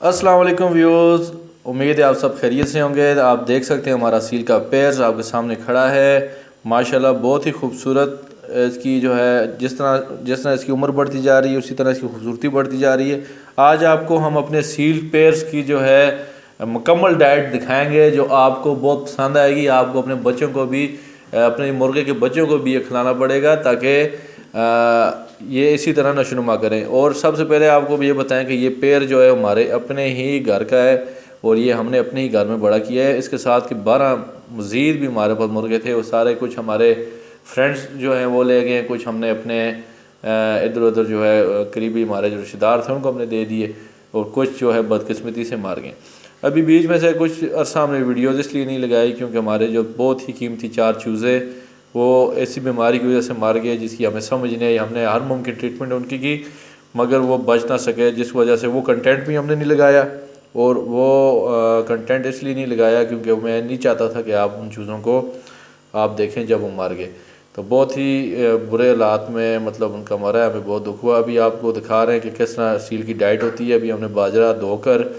अस्सलाम वालेकुम व्यूअर्स, उम्मीद है आप सब खैरियत से होंगे। आप देख सकते हैं हमारा सील का पेयर्स आपके सामने खड़ा है। माशाल्लाह बहुत ही खूबसूरत इसकी जो है जिस तरह इसकी उम्र बढ़ती जा रही है उसी तरह इसकी खूबसूरती बढ़ती जा रही है। आज आपको हम अपने सील पेयर्स की जो है मुकम्मल डाइट दिखाएंगे जो आपको बहुत पसंद आएगी। आपको अपने बच्चों को भी अपने मुर्गे के बच्चों को भी ये खिलाना पड़ेगा ताकि ये इसी तरह नशोनुमा करें। और सबसे पहले आपको ये बताएं कि ये पेड़ जो है हमारे अपने ही घर का है और ये हमने अपने ही घर में बड़ा किया है। इसके साथ कि 12 मज़ीद भी हमारे पास मुर्गे थे, वो सारे कुछ हमारे फ्रेंड्स जो हैं वो ले गए, कुछ हमने अपने इधर उधर जो है करीबी हमारे जो रिश्तेदार थे उनको हमने दे दिए और कुछ जो है बदकिस्मती से मार गए। अभी बीच में से कुछ अरसा हमने वीडियोज़ इसलिए नहीं लगाई क्योंकि हमारे जो बहुत ही कीमती 4 चूज़े वो ऐसी बीमारी की वजह से मार गए जिसकी हमें समझ नहीं आई। हमने हर मुमकिन ट्रीटमेंट उनकी की मगर वो बच ना सके, जिस वजह से वो कंटेंट भी हमने नहीं लगाया। और वो कंटेंट इसलिए नहीं लगाया क्योंकि मैं नहीं चाहता था कि आप उन चीज़ों को आप देखें जब वो मार गए। तो बहुत ही बुरे हालात में मतलब उनका मरा है, हमें बहुत दुख हुआ। अभी आपको दिखा रहे हैं कि किस तरह सील की डाइट होती है। अभी हमने बाजरा धोकर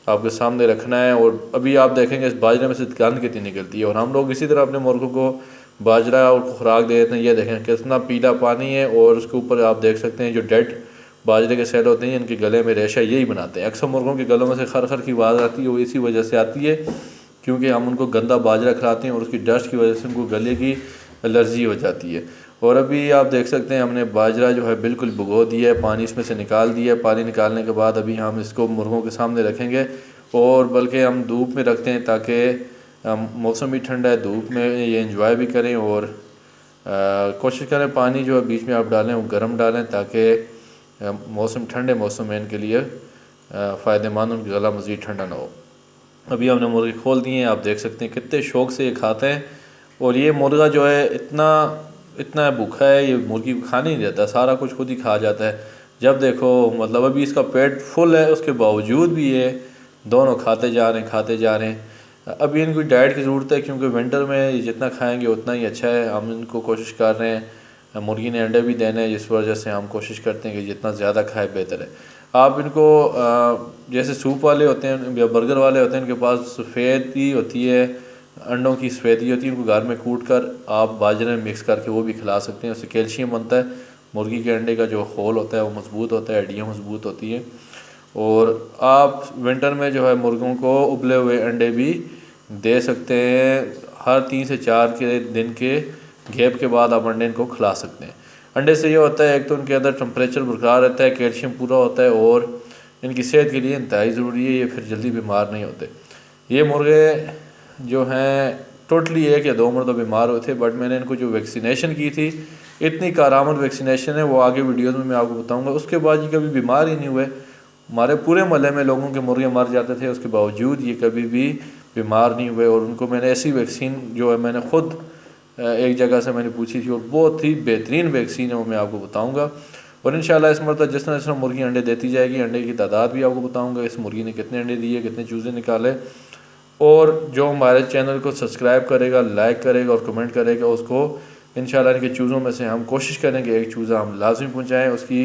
आपके सामने रखना है और अभी आप देखेंगे इस बाजरे में से गंद कितनी निकलती है। और हम लोग इसी तरह अपने मुर्गों को बाजरा और खुराक दे देते हैं। ये देखें कितना पीला पानी है और उसके ऊपर आप देख सकते हैं जो डेड बाजरे के सेल होते हैं इनके गले में रेशा यही बनाते हैं। अक्सर मुर्गों के गलों में से खर खर की आवाज़ आती है, वो इसी वजह से आती है क्योंकि हम उनको गंदा बाजरा खिलाते हैं और उसकी डस्ट की वजह से उनको गले की एलर्जी हो जाती है। और अभी आप देख सकते हैं हमने बाजरा जो है बिल्कुल भिगो दिया है, पानी इसमें से निकाल दिया है। पानी निकालने के बाद अभी हम इसको मुर्गों के सामने रखेंगे और बल्कि हम धूप में रखते हैं ताकि मौसम भी ठंडा है, धूप में ये एंजॉय भी करें। और कोशिश करें पानी जो है बीच में आप डालें वो गर्म डालें ताकि मौसम ठंडे मौसम में इनके लिए फ़ायदेमंद, उनका गला मज़ीद ठंडा ना हो। अभी हमने मुर्गे खोल दिए हैं, आप देख सकते हैं कितने शौक़ से ये खाते हैं। और ये मुर्गा जो है इतना भूखा है, ये मुर्गी को खाने नहीं देता, सारा कुछ खुद ही खा जाता है। जब देखो मतलब अभी इसका पेट फुल है उसके बावजूद भी ये दोनों खाते जा रहे हैं। अभी इनको डाइट की ज़रूरत है क्योंकि विंटर में ये जितना खाएंगे उतना ही अच्छा है। हम इनको कोशिश कर रहे हैं, मुर्गी ने अंडे भी देने हैं जिस वजह से हम कोशिश करते हैं कि जितना ज़्यादा खाए बेहतर है। आप इनको जैसे सूप वाले होते हैं या बर्गर वाले होते हैं इनके पास सफ़ेदी होती है, अंडों की सफ़ेदी होती है, उनको घर में कूट कर आप बाजरे में मिक्स करके वो भी खिला सकते हैं। उससे कैल्शियम बनता है, मुर्गी के अंडे का जो खोल होता है वो मज़बूत होता है, हड्डियाँ मज़बूत होती हैं। और आप विंटर में जो है मुर्गों को उबले हुए अंडे भी दे सकते हैं। हर 3 से 4 के दिन के गैप के बाद आप अंडे इनको खिला सकते हैं। अंडे से ये होता है एक तो उनके अंदर टेम्परेचर बरकरार रहता है, कैल्शियम पूरा होता है और इनकी सेहत के लिए इंतहाई ज़रूरी है, ये फिर जल्दी बीमार नहीं होते। ये मुर्गे जो हैं टोटली 1 या 2 मरतबा बीमार हुए थे बट मैंने इनको जो वैक्सीनेशन की थी इतनी कारामद वैक्सीनेशन है वो आगे वीडियोज़ में मैं आपको बताऊँगा। उसके बाद ये कभी बीमार ही नहीं हुए। हमारे पूरे मोहल्ले में लोगों के मुर्गे मर जाते थे, उसके बावजूद ये कभी भी बीमार नहीं हुए। और उनको मैंने ऐसी वैक्सीन जो है मैंने ख़ुद एक जगह से मैंने पूछी थी और बहुत ही बेहतरीन वैक्सीन है वो मैं आपको बताऊंगा। और इंशाल्लाह इस मरतबा जिस तरह मुर्गी अंडे देती जाएगी अंडे की तादाद भी आपको बताऊंगा, इस मुर्गी ने कितने अंडे दिए, कितने चूज़े निकाले। और जो हमारे चैनल को सब्सक्राइब करेगा, लाइक करेगा और कमेंट करेगा उसको इंशाल्लाह इनके चूज़ों में से हम कोशिश करेंगे एक चूज़ा हम लाजमी पहुँचाएँ। उसकी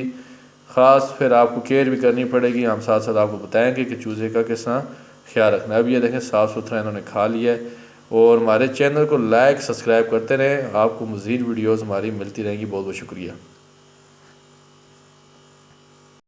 ख़ास फिर आपको केयर भी करनी पड़ेगी, हम साथ साथ आपको बताएँगे कि चूज़े का किस तरह ख्याल रखना है। अब ये देखें साफ़ सुथरा इन्होंने खा लिया है। और हमारे चैनल को लाइक सब्सक्राइब करते रहें, आपको मज़ीद वीडियोज़ हमारी मिलती रहेंगी। बहुत बहुत शुक्रिया।